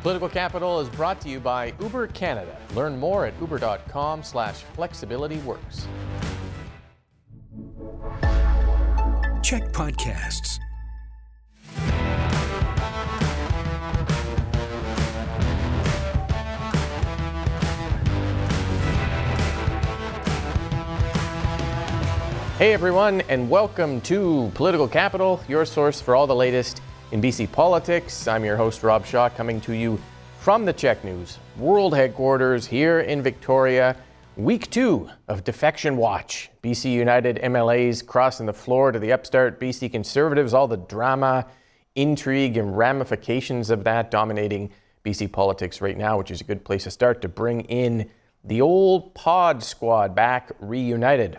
Political Capital is brought to you by Uber Canada. Learn more at uber.com/flexibilityworks. CHEK Podcasts. Hey everyone, and welcome to Political Capital, your source for all the latest in BC politics. I'm your host, Rob Shaw, coming to you from the CHEK News World Headquarters here in Victoria. Week 2 of Defection Watch. BC United MLAs crossing the floor to the upstart BC Conservatives, all the drama, intrigue, and ramifications of that dominating BC politics right now, which is a good place to start to bring in the old pod squad back reunited.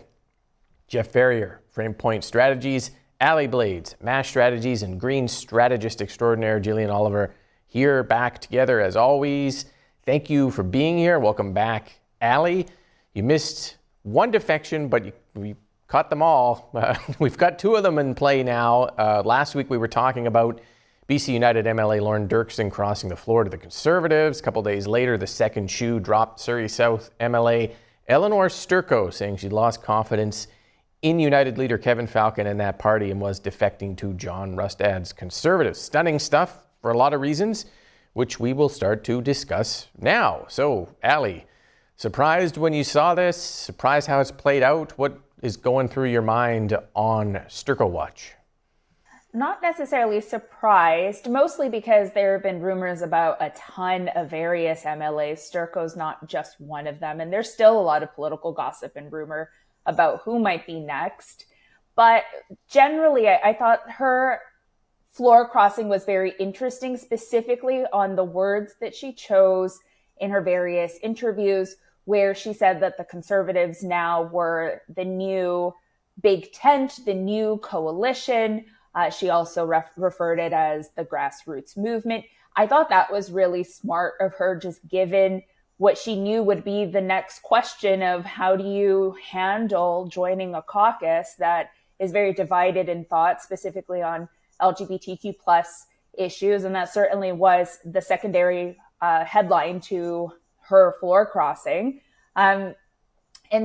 Jeff Ferrier, Frame Point Strategies, Allie Blades, MASH Strategies, and Green Strategist Extraordinaire Jillian Oliver here back together as always. Thank you for being here. Welcome back, Allie. You missed one defection, but we caught them all. We've got 2 of them in play now. Last week we were talking about BC United MLA Lauren Dirksen crossing the floor to the Conservatives. A couple days later, the second shoe dropped. Surrey South MLA Elenore Sturko saying she lost confidence in United leader Kevin Falcon and that party and was defecting to John Rustad's Conservatives. Stunning stuff for a lot of reasons, which we will start to discuss now. So, Allie, surprised when you saw this? Surprised how it's played out? What is going through your mind on Sturko Watch? Not necessarily surprised, mostly because there have been rumors about a ton of various MLAs. Sturko's not just one of them, and there's still a lot of political gossip and rumor about who might be next. But generally, I thought her floor crossing was very interesting, specifically on the words that she chose in her various interviews, where she said that the Conservatives now were the new big tent, the new coalition. She also referred it as the grassroots movement. I thought that was really smart of her, just given what she knew would be the next question of how do you handle joining a caucus that is very divided in thought, specifically on LGBTQ plus issues. And that certainly was the secondary headline to her floor crossing. And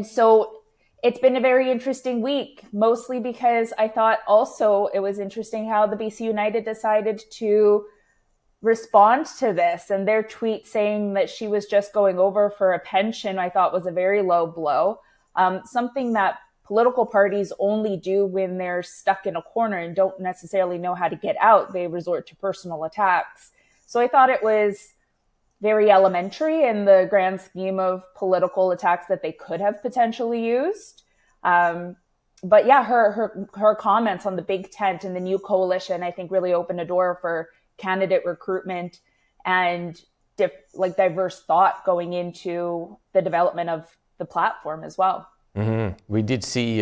so it's been a very interesting week, mostly because I thought also it was interesting how the BC United decided to respond to this, and their tweet saying that she was just going over for a pension, I thought was a very low blow. Something that political parties only do when they're stuck in a corner and don't necessarily know how to get out. They resort to personal attacks. So I thought it was very elementary in the grand scheme of political attacks that they could have potentially used. But yeah, her comments on the big tent and the new coalition, I think really opened a door for candidate recruitment and diverse thought going into the development of the platform as well. Mm-hmm. We did see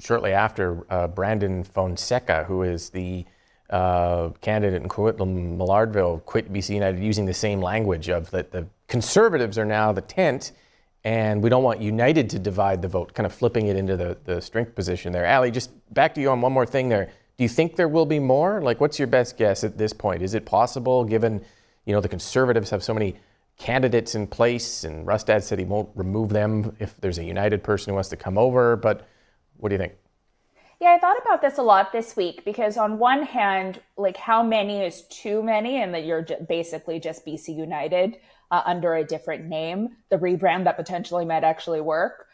shortly after Brandon Fonseca, who is the candidate in Coquitlam Millardville, quit BC United, using the same language of that the Conservatives are now the tent and we don't want United to divide the vote, kind of flipping it into the strength position there. Allie, just back to you on one more thing there. Do you think there will be more? Like, what's your best guess at this point? Is it possible, given, the Conservatives have so many candidates in place, and Rustad said he won't remove them if there's a United person who wants to come over, but what do you think? Yeah, I thought about this a lot this week, because on one hand, how many is too many, and that you're basically just BC United under a different name, the rebrand that potentially might actually work.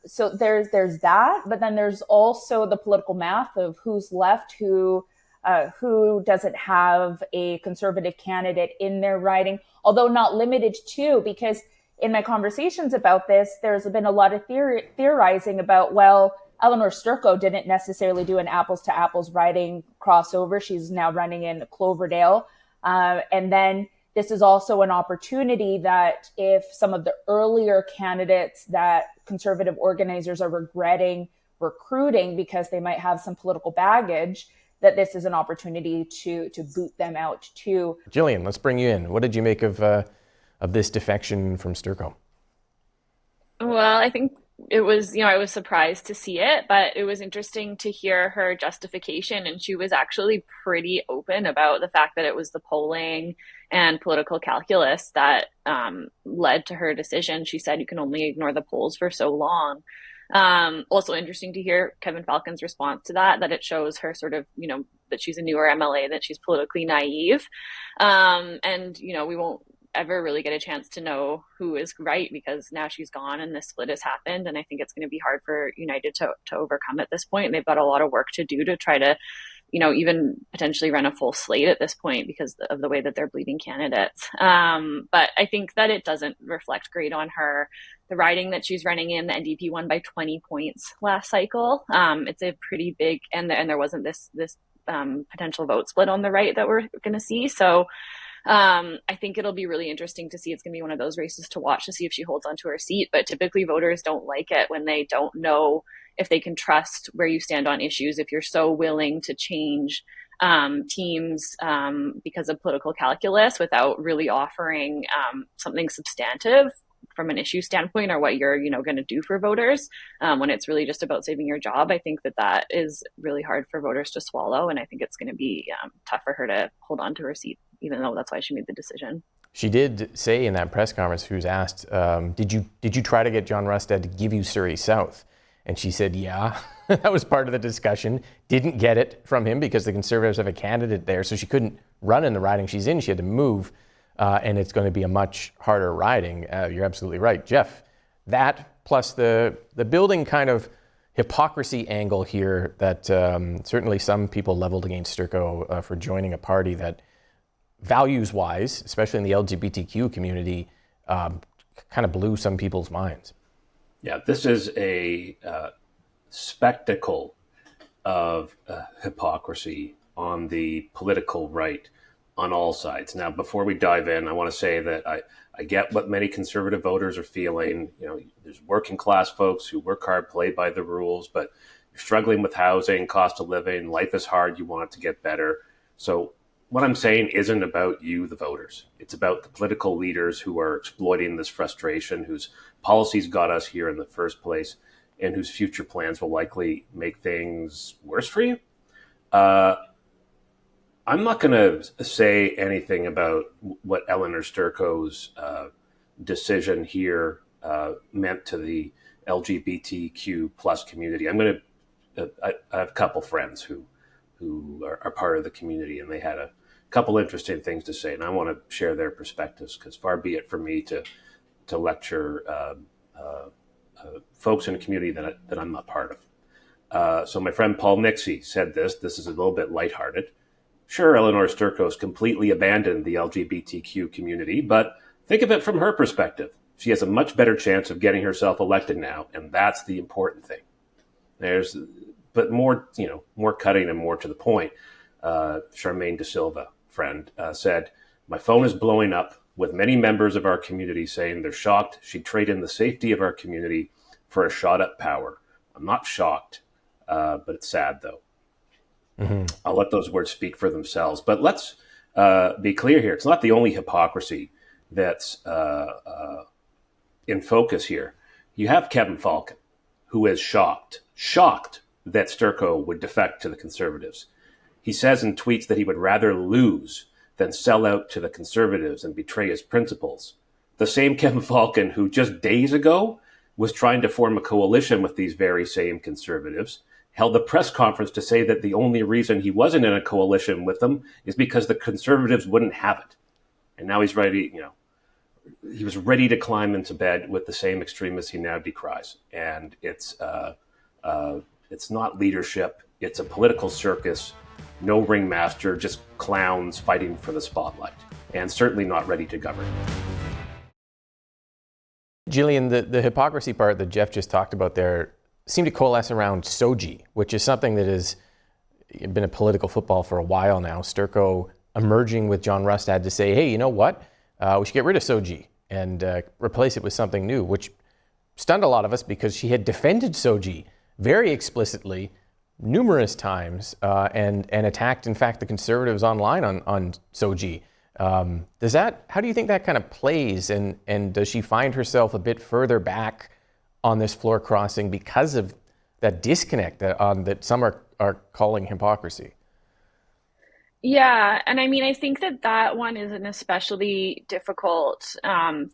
So there's that, but then there's also the political math of who's left, who doesn't have a Conservative candidate in their riding, although not limited to, because in my conversations about this, there's been a lot of theorizing about, well, Elenore Sturko didn't necessarily do an apples to apples riding crossover. She's now running in Cloverdale. And then this is also an opportunity that if some of the earlier candidates that Conservative organizers are regretting recruiting because they might have some political baggage, that this is an opportunity to boot them out too. Jillian, let's bring you in. What did you make of this defection from Sturko? Well, I think it was, I was surprised to see it, but it was interesting to hear her justification. And she was actually pretty open about the fact that it was the polling and political calculus that led to her decision. She said you can only ignore the polls for so long. Also interesting to hear Kevin Falcon's response to that it shows her sort of, that she's a newer MLA, that she's politically naive. And, we won't ever really get a chance to know who is right because now she's gone and this split has happened. And I think it's going to be hard for United to overcome at this point. And they've got a lot of work to do to try to, even potentially run a full slate at this point because of the way that they're bleeding candidates. But I think that it doesn't reflect great on her. The riding that she's running in, the NDP won by 20 points last cycle. It's a pretty big, and there wasn't this potential vote split on the right that we're going to see. So I think it'll be really interesting to see. It's going to be one of those races to watch to see if she holds onto her seat. But typically voters don't like it when they don't know if they can trust where you stand on issues. If you're so willing to change teams because of political calculus without really offering something substantive from an issue standpoint or what you're going to do for voters when it's really just about saving your job, I think that is really hard for voters to swallow. And I think it's going to be tough for her to hold on to her seat, even though that's why she made the decision. She did say in that press conference, she was asked, did you try to get John Rustad to give you Surrey South? And she said, yeah, that was part of the discussion. Didn't get it from him because the Conservatives have a candidate there, so she couldn't run in the riding she's in. She had to move, and it's going to be a much harder riding. You're absolutely right. Jeff, that plus the building kind of hypocrisy angle here that certainly some people leveled against Sturko for joining a party that values-wise, especially in the LGBTQ community, kind of blew some people's minds. Yeah, this is a spectacle of hypocrisy on the political right on all sides. Now, before we dive in, I want to say that I get what many Conservative voters are feeling. There's working class folks who work hard, play by the rules, but you're struggling with housing, cost of living, life is hard, you want it to get better. So what I'm saying isn't about you, the voters. It's about the political leaders who are exploiting this frustration, whose policies got us here in the first place, and whose future plans will likely make things worse for you. I'm not going to say anything about what Elenore Sturko's decision here meant to the LGBTQ plus community. I have a couple friends who are part of the community, and they had a couple interesting things to say, and I want to share their perspectives because far be it for me to lecture folks in a community that I'm not part of. So my friend Paul Nixie said this is a little bit lighthearted. Sure, Elenore Sturko's completely abandoned the LGBTQ community, but think of it from her perspective. She has a much better chance of getting herself elected now, and that's the important thing. But more cutting and more to the point. Charmaine De Silva, friend, said, "My phone is blowing up with many members of our community saying they're shocked she'd trade in the safety of our community for a shot at power. I'm not shocked, but it's sad, though." Mm-hmm. I'll let those words speak for themselves. But let's be clear here. It's not the only hypocrisy that's in focus here. You have Kevin Falcon, who is shocked that Sturko would defect to the Conservatives. He says in tweets that he would rather lose than sell out to the Conservatives and betray his principles. The same Kevin Falcon who just days ago was trying to form a coalition with these very same Conservatives held a press conference to say that the only reason he wasn't in a coalition with them is because the Conservatives wouldn't have it. And now he's ready, he was ready to climb into bed with the same extremists he now decries. And it's not leadership. It's a political circus. No ringmaster, just clowns fighting for the spotlight, and certainly not ready to govern. Jillian, the hypocrisy part that Jeff just talked about there seemed to coalesce around SOGI, which is something that has been a political football for a while now. Sturko emerging with John Rustad to say, hey, you know what? We should get rid of SOGI and replace it with something new, which stunned a lot of us because she had defended SOGI very explicitly numerous times and attacked, in fact, the Conservatives online on SOGI. How do you think that kind of plays, and does she find herself a bit further back on this floor crossing because of that disconnect that some are calling hypocrisy? Yeah, and I mean, I think that that one is an especially difficult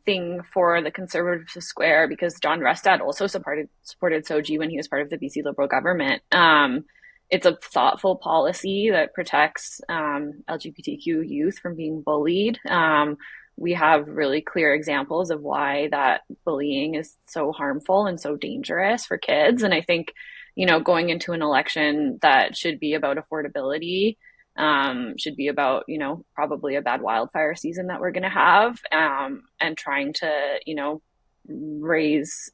thing for the Conservatives to square because John Restad also supported SOGI when he was part of the BC Liberal government. It's a thoughtful policy that protects LGBTQ youth from being bullied. We have really clear examples of why that bullying is so harmful and so dangerous for kids. And I think, going into an election that should be about affordability, should be about, probably a bad wildfire season that we're going to have, and trying to, raise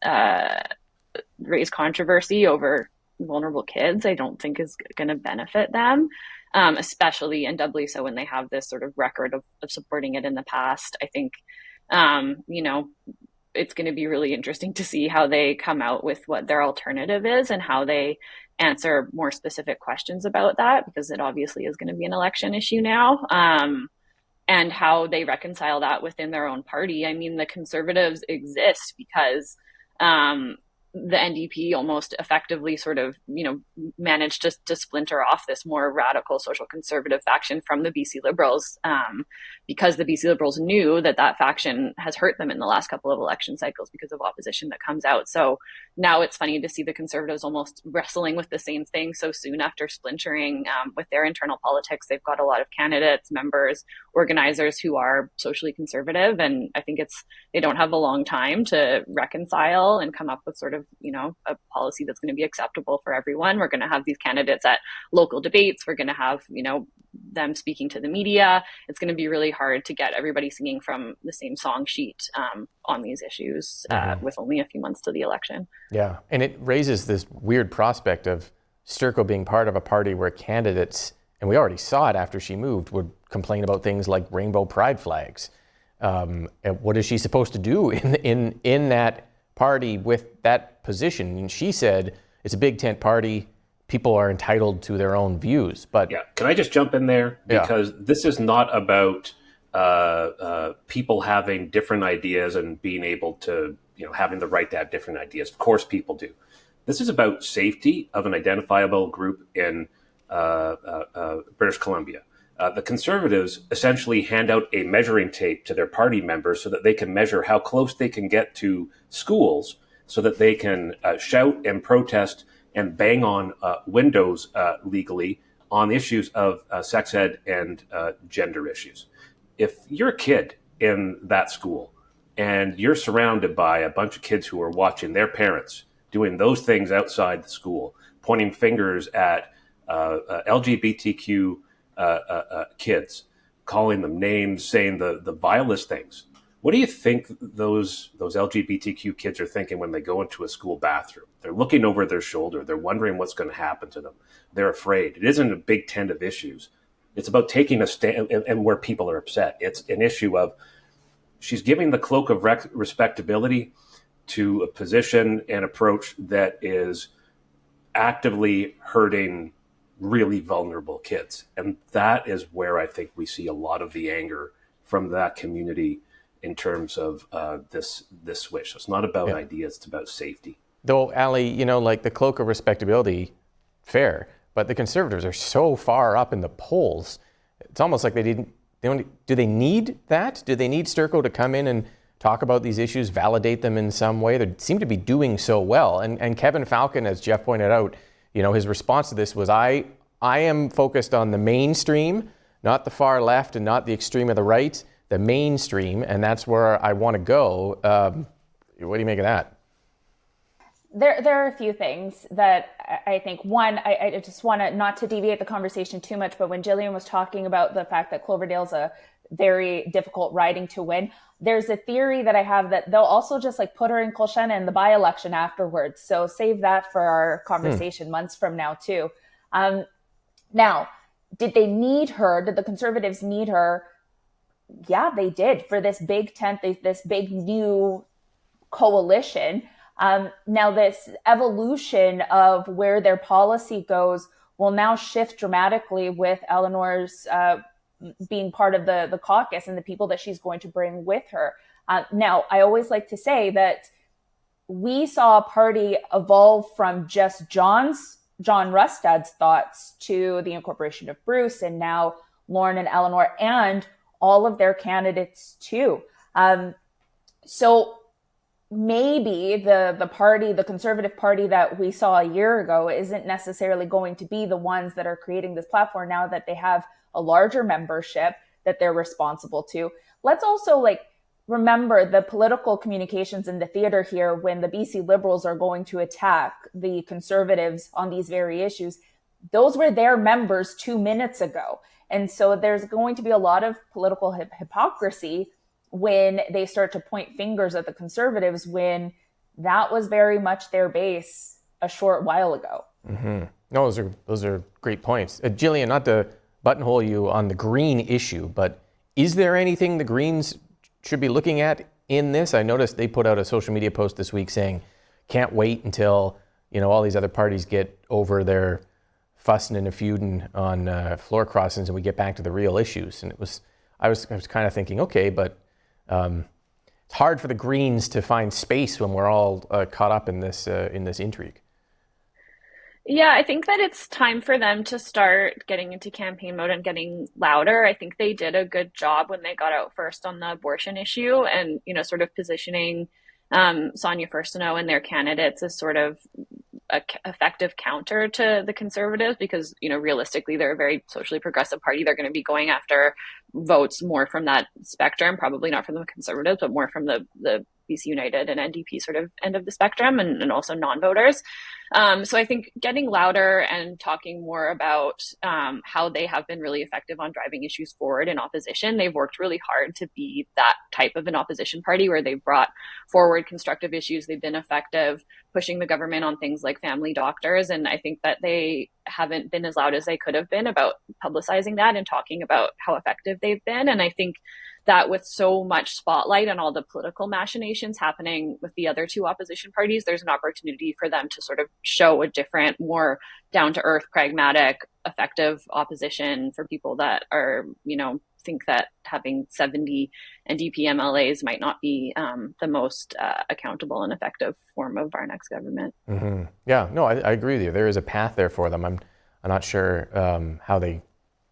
raise controversy over vulnerable kids, I don't think is going to benefit them, especially and doubly so when they have this sort of record of supporting it in the past. I think, it's going to be really interesting to see how they come out with what their alternative is and how they answer more specific questions about that, because it obviously is going to be an election issue now, and how they reconcile that within their own party. I mean, the Conservatives exist because the NDP almost effectively sort of, managed to splinter off this more radical social conservative faction from the BC Liberals, because the BC Liberals knew that that faction has hurt them in the last couple of election cycles because of opposition that comes out. So now it's funny to see the Conservatives almost wrestling with the same thing so soon after splintering with their internal politics. They've got a lot of candidates, members, organizers who are socially conservative, and I think they don't have a long time to reconcile and come up with sort of, a policy that's going to be acceptable for everyone. We're going to have these candidates at local debates. We're going to have, them speaking to the media. It's going to be really hard to get everybody singing from the same song sheet on these issues with only a few months to the election. Yeah, and it raises this weird prospect of Sturko being part of a party where candidates, and we already saw it after she moved, would complain about things like rainbow pride flags. And what is she supposed to do in that party with that position? And she said it's a big tent party. People are entitled to their own views. But yeah, can I just jump in there? Because this is not about people having different ideas and being able to, having the right to have different ideas. Of course, people do. This is about safety of an identifiable group in British Columbia. The Conservatives essentially hand out a measuring tape to their party members so that they can measure how close they can get to schools so that they can shout and protest and bang on windows legally on issues of sex ed and gender issues. If you're a kid in that school and you're surrounded by a bunch of kids who are watching their parents doing those things outside the school, pointing fingers at LGBTQ kids, calling them names, saying the vilest things. What do you think those LGBTQ kids are thinking when they go into a school bathroom? They're looking over their shoulder. They're wondering what's going to happen to them. They're afraid. It isn't a big tent of issues. It's about taking a stand, and where people are upset. It's an issue of she's giving the cloak of respectability to a position and approach that is actively hurting really vulnerable kids. And that is where I think we see a lot of the anger from that community in terms of this switch. So it's not about ideas, it's about safety. Though, Allie, like the cloak of respectability, fair, but the Conservatives are so far up in the polls, it's almost like do they need that? Do they need Sturko to come in and talk about these issues, validate them in some way? They seem to be doing so well. And Kevin Falcon, as Jeff pointed out, his response to this was, I am focused on the mainstream, not the far left and not the extreme of the right, the mainstream, and that's where I want to go. What do you make of that? There are a few things that I think. One, I just want to, not to deviate the conversation too much, but when Jillian was talking about the fact that Cloverdale's a very difficult riding to win, there's a theory that I have that they'll also just put her in Colchena in the by-election afterwards. So save that for our conversation months from now too. Now, did they need her? Did the Conservatives need her? Yeah, they did, for this big tent, this big new coalition. Now this evolution of where their policy goes will now shift dramatically with Eleanor's being part of the caucus and the people that she's going to bring with her. Now, I always like to say that we saw a party evolve from just John Rustad's thoughts to the incorporation of Bruce, and now Lauren and Elenore, and all of their candidates too. So maybe the Conservative Party that we saw a year ago isn't necessarily going to be the ones that are creating this platform now that they have a larger membership that they're responsible to. Let's also remember the political communications in the theater here when the BC Liberals are going to attack the Conservatives on these very issues. Those were their members 2 minutes ago. And so there's going to be a lot of political hypocrisy when they start to point fingers at the Conservatives when that was very much their base a short while ago. Mm-hmm. No, those are great points. Jillian, not to buttonhole you on the green issue, but is there anything the Greens should be looking at in this? I noticed they put out a social media post this week saying, can't wait until, all these other parties get over their fussing and feuding on floor crossings and we get back to the real issues. And I was kind of thinking, okay, but it's hard for the Greens to find space when we're all caught up in this intrigue. Yeah, I think that it's time for them to start getting into campaign mode and getting louder. I think they did a good job when they got out first on the abortion issue and, sort of positioning Sonia Furstenau and their candidates as sort of a effective counter to the Conservatives because, realistically, they're a very socially progressive party. They're going to be going after votes more from that spectrum, probably not from the Conservatives, but more from the BC United and NDP sort of end of the spectrum and also non-voters. So I think getting louder and talking more about how they have been really effective on driving issues forward in opposition. They've worked really hard to be that type of an opposition party where they've brought forward constructive issues. They've been effective pushing the government on things like family doctors. And I think that they haven't been as loud as they could have been about publicizing that and talking about how effective they've been. And I think that with so much spotlight on all the political machinations happening with the other two opposition parties, there's an opportunity for them to sort of show a different, more down-to-earth, pragmatic, effective opposition for people that are, think that having 70 NDP MLAs might not be the most accountable and effective form of our next government. Mm-hmm. Yeah, no, I agree with you. There is a path there for them. I'm not sure how they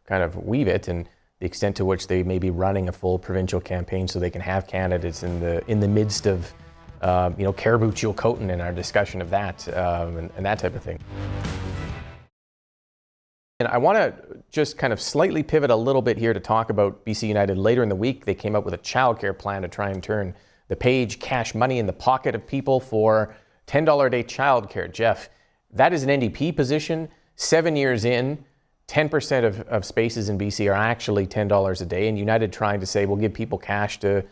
kind of weave it and the extent to which they may be running a full provincial campaign so they can have candidates in the midst of, Caribou Chilcotin and our discussion of that and that type of thing. And I want to just kind of slightly pivot a little bit here to talk about BC United. Later in the week, they came up with a childcare plan to try and turn the page cash money in the pocket of people for $10 a day childcare. Jeff, that is an NDP position. 7 years in, 10% of spaces in BC are actually $10 a day, and United trying to say we'll give people cash to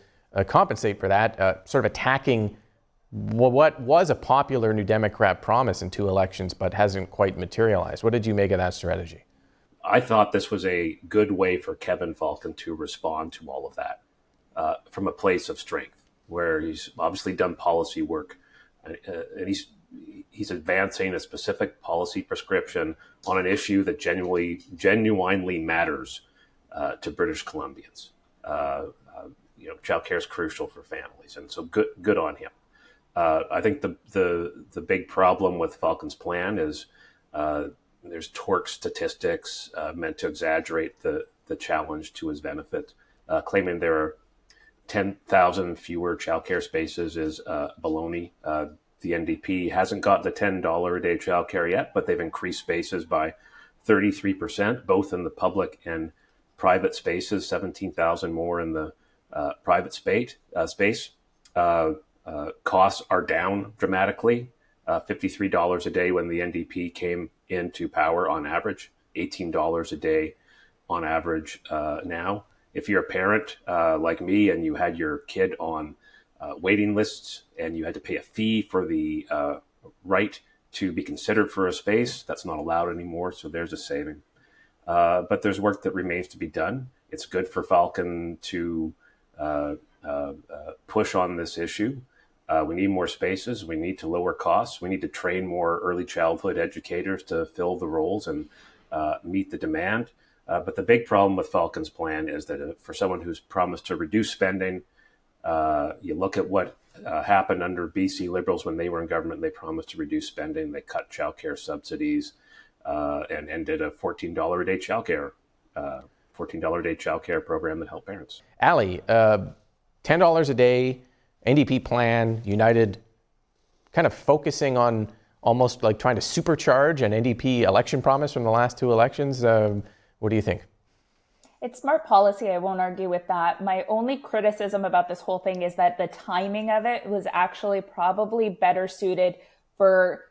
compensate for that, sort of attacking what was a popular New Democrat promise in 2 elections but hasn't quite materialized. What did you make of that strategy? I thought this was a good way for Kevin Falcon to respond to all of that from a place of strength, where he's obviously done policy work and he's advancing a specific policy prescription on an issue that genuinely matters to British Columbians. Childcare is crucial for families, and so good on him. I think the big problem with Falcon's plan is there's torque statistics meant to exaggerate the challenge to his benefit. Claiming there are 10,000 fewer childcare spaces is baloney. The NDP hasn't got the $10 a day childcare yet, but they've increased spaces by 33%, both in the public and private spaces, 17,000 more in the private space. Costs are down dramatically, $53 a day when the NDP came into power on average, $18 a day on average now. If you're a parent like me and you had your kid on waiting lists and you had to pay a fee for the right to be considered for a space, that's not allowed anymore, so there's a saving. But there's work that remains to be done. It's good for Falcon to push on this issue. We need more spaces. We need to lower costs. We need to train more early childhood educators to fill the roles and meet the demand. But the big problem with Falcon's plan is that for someone who's promised to reduce spending, you look at what happened under BC Liberals when they were in government. They promised to reduce spending. They cut childcare subsidies and ended a $14 a day childcare $14 a day childcare program that help parents. Allie, $10 a day, NDP plan, United kind of focusing on almost like trying to supercharge an NDP election promise from the last two elections. What do you think? It's smart policy. I won't argue with that. My only criticism about this whole thing is that the timing of it was actually probably better suited for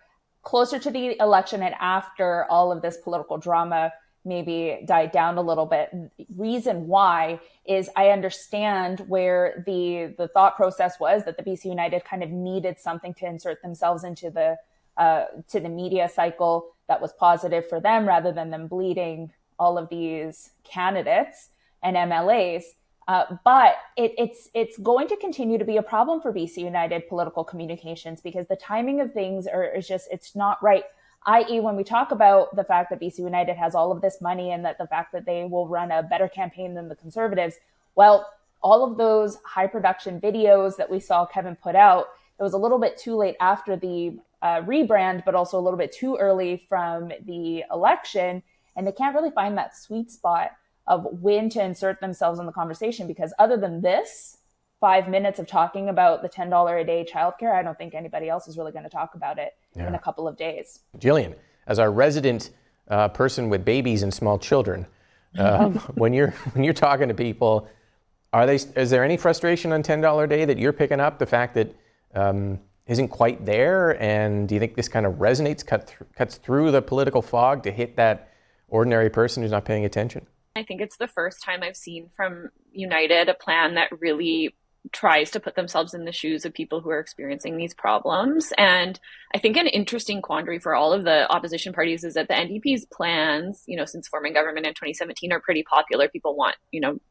closer to the election and after all of this political drama maybe died down a little bit. Reason why is I understand where the thought process was that the BC United kind of needed something to insert themselves into the media cycle that was positive for them rather than them bleeding all of these candidates and MLAs. But it's going to continue to be a problem for BC United political communications because the timing of things it's not right. I.e., when we talk about the fact that BC United has all of this money and that the fact that they will run a better campaign than the Conservatives, well, all of those high production videos that we saw Kevin put out, it was a little bit too late after the rebrand, but also a little bit too early from the election. And they can't really find that sweet spot of when to insert themselves in the conversation because other than this, 5 minutes of talking about the $10 a day childcare, I don't think anybody else is really going to talk about it in a couple of days. Jillian, as our resident person with babies and small children, when you're talking to people, is there any frustration on $10 a day that you're picking up? The fact that isn't quite there, and do you think this kind of resonates, cuts through the political fog to hit that ordinary person who's not paying attention? I think it's the first time I've seen from United a plan that really tries to put themselves in the shoes of people who are experiencing these problems. And I think an interesting quandary for all of the opposition parties is that the NDP's plans, since forming government in 2017 are pretty popular. People want,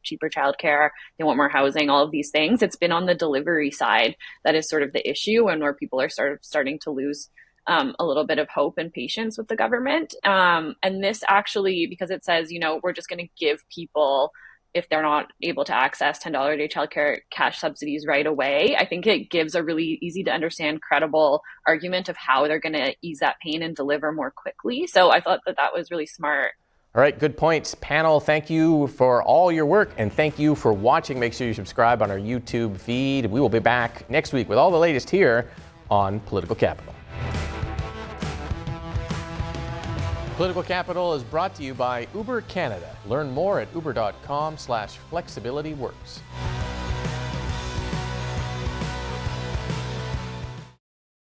cheaper childcare, they want more housing, all of these things. It's been on the delivery side that is sort of the issue and where people are starting to lose a little bit of hope and patience with the government. And this actually, because it says, we're just going to give people, if they're not able to access $10 a day childcare, cash subsidies right away. I think it gives a really easy to understand, credible argument of how they're going to ease that pain and deliver more quickly. So I thought that was really smart. All right, good points. Panel, thank you for all your work and thank you for watching. Make sure you subscribe on our YouTube feed. We will be back next week with all the latest here on Political Capital. Political Capital is brought to you by Uber Canada. Learn more at uber.com/flexibilityworks.